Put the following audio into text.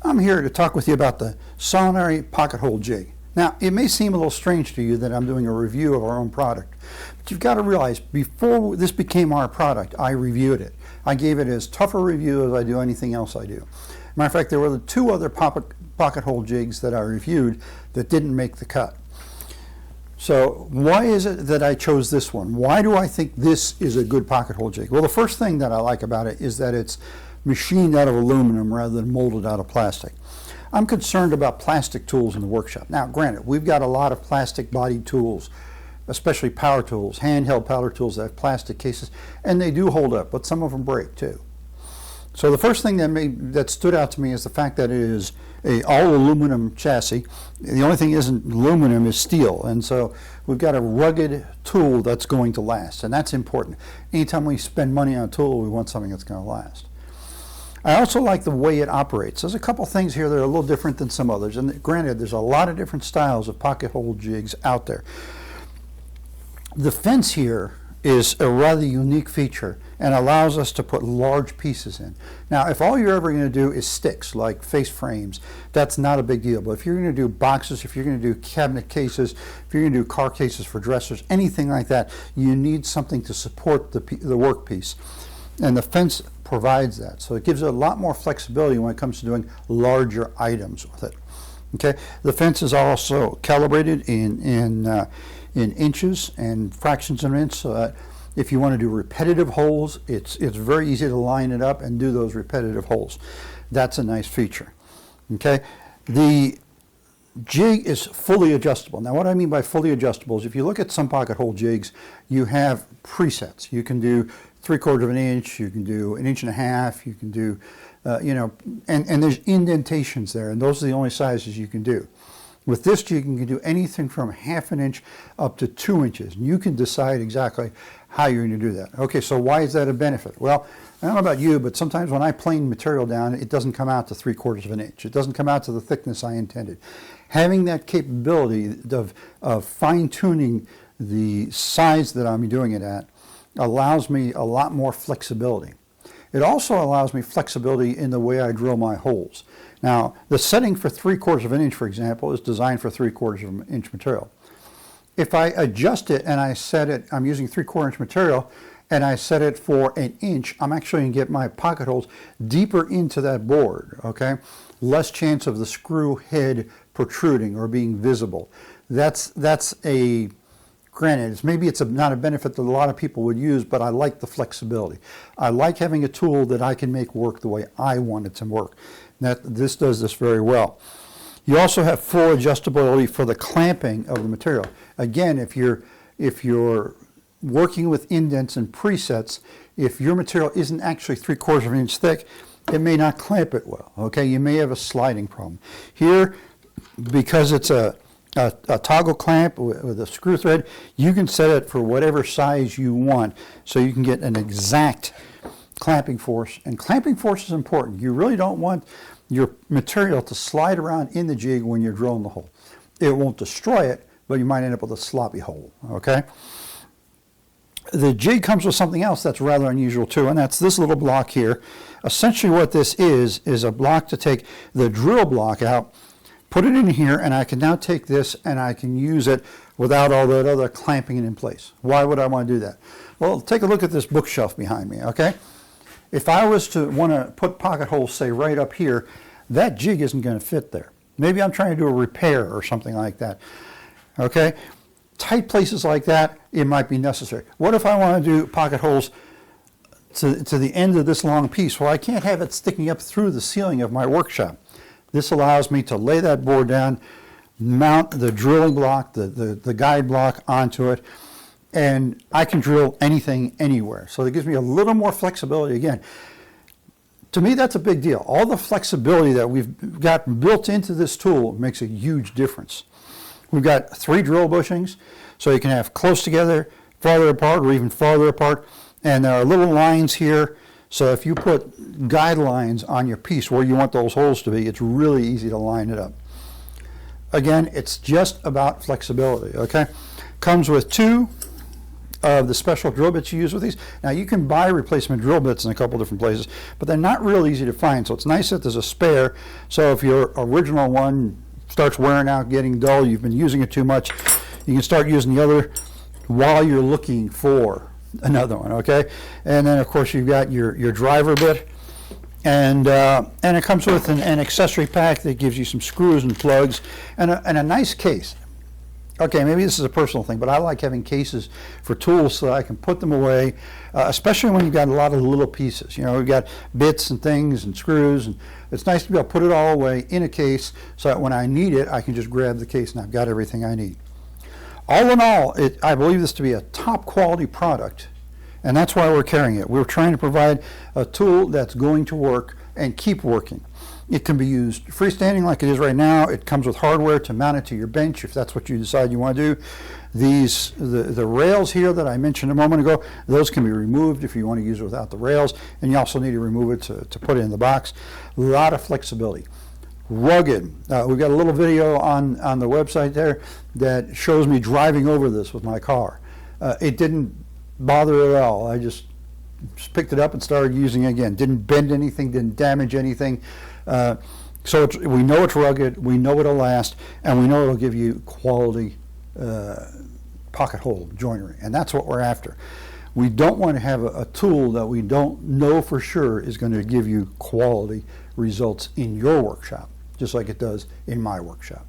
I'm here to talk with you about the Sawinery Pocket Hole Jig. Now, it may seem a little strange to you that I'm doing a review of our own product, but you've got to realize before this became our product, I reviewed it. I gave it as tough a review as I do anything else I do. Matter of fact, there were the two other pocket hole jigs that I reviewed that didn't make the cut. So why is it that I chose this one? Why do I think this is a good pocket hole jig? Well, the first thing that I like about it is that it's machined out of aluminum rather than molded out of plastic. I'm concerned about plastic tools in the workshop. Now, granted, we've got a lot of plastic bodied tools, especially power tools, handheld power tools that have plastic cases, and they do hold up, but some of them break too. So the first thing that stood out to me is the fact that it is a all aluminum chassis. The only thing isn't aluminum is steel, and so we've got a rugged tool that's going to last, and that's important. Anytime we spend money on a tool, we want something that's going to last. I also like the way it operates. There's a couple things here that are a little different than some others, and granted, there's a lot of different styles of pocket hole jigs out there. The fence here is a rather unique feature and allows us to put large pieces in. Now, if all you're ever going to do is sticks like face frames, that's not a big deal. But if you're going to do boxes, if you're going to do cabinet cases, if you're going to do car cases for dressers, anything like that, you need something to support the workpiece. And the fence provides that. So it gives it a lot more flexibility when it comes to doing larger items with it. Okay, the fence is also calibrated in inches and fractions of an inch, so that if you want to do repetitive holes, it's very easy to line it up and do those repetitive holes. That's a nice feature. Okay, the jig is fully adjustable. Now, what I mean by fully adjustable is if you look at some pocket hole jigs, you have presets. You can do 3/4 of an inch, you can do 1.5 inches, you can do, and there's indentations there, and those are the only sizes you can do. With this jig, you can do anything from 1/2 inch up to 2 inches. And you can decide exactly how you're going to do that. Okay, so why is that a benefit? Well, I don't know about you, but sometimes when I plane material down, it doesn't come out to 3/4 of an inch. It doesn't come out to the thickness I intended. Having that capability of fine-tuning the size that I'm doing it at allows me a lot more flexibility. It also allows me flexibility in the way I drill my holes. Now, the setting for 3/4 of an inch, for example, is designed for 3/4 of an inch material. If I adjust it and I set it, I'm using 3/4 inch material, and I set it for 1 inch, I'm actually going to get my pocket holes deeper into that board, okay? Less chance of the screw head protruding or being visible. That's a, granted, maybe it's not a benefit that a lot of people would use, but I like the flexibility. I like having a tool that I can make work the way I want it to work. This does this very well. You also have full adjustability for the clamping of the material. Again, if you're working with indents and presets, if your material isn't actually 3/4 of an inch thick, it may not clamp it well. Okay, you may have a sliding problem. Here, because it's a toggle clamp with a screw thread, you can set it for whatever size you want, so you can get an exact clamping force. And clamping force is important. You really don't want your material to slide around in the jig when you're drilling the hole. It won't destroy it, but you might end up with a sloppy hole, okay? The jig comes with something else that's rather unusual too, and that's this little block here. Essentially what this is a block to take the drill block out, put it in here, and I can now take this and I can use it without all that other clamping it in place. Why would I want to do that? Well, take a look at this bookshelf behind me, okay? If I was to want to put pocket holes, say, right up here, that jig isn't going to fit there. Maybe I'm trying to do a repair or something like that, okay? Tight places like that, it might be necessary. What if I want to do pocket holes to the end of this long piece? Well, I can't have it sticking up through the ceiling of my workshop. This allows me to lay that board down, mount the drilling block, the guide block onto it, and I can drill anything anywhere. So it gives me a little more flexibility. Again, to me, that's a big deal. All the flexibility that we've got built into this tool makes a huge difference. We've got 3 drill bushings, so you can have close together, farther apart, or even farther apart. And there are little lines here, so if you put guide lines on your piece where you want those holes to be, it's really easy to line it up. Again, it's just about flexibility, okay? Comes with 2 of the special drill bits you use with these. Now you can buy replacement drill bits in a couple different places, but they're not real easy to find. So it's nice that there's a spare. So if your original one starts wearing out, getting dull, you've been using it too much, you can start using the other while you're looking for another one, okay? And then of course you've got your driver bit, and it comes with an accessory pack that gives you some screws and plugs and a nice case. Okay, maybe this is a personal thing, but I like having cases for tools so that I can put them away, especially when you've got a lot of little pieces. You know, we've got bits and things and screws, and it's nice to be able to put it all away in a case so that when I need it, I can just grab the case and I've got everything I need. All in all, I believe this to be a top quality product, and that's why we're carrying it. We're trying to provide a tool that's going to work and keep working. It can be used freestanding like it is right now. It comes with hardware to mount it to your bench if that's what you decide you want to do. The rails here that I mentioned a moment ago, those can be removed if you want to use it without the rails, and you also need to remove it to put it in the box. A lot of flexibility. Rugged. We've got a little video on the website there that shows me driving over this with my car. It didn't bother at all. I just picked it up and started using it again. Didn't bend anything, didn't damage anything. So we know it's rugged, we know it'll last, and we know it'll give you quality pocket hole joinery, and that's what we're after. We don't want to have a tool that we don't know for sure is going to give you quality results in your workshop, just like it does in my workshop.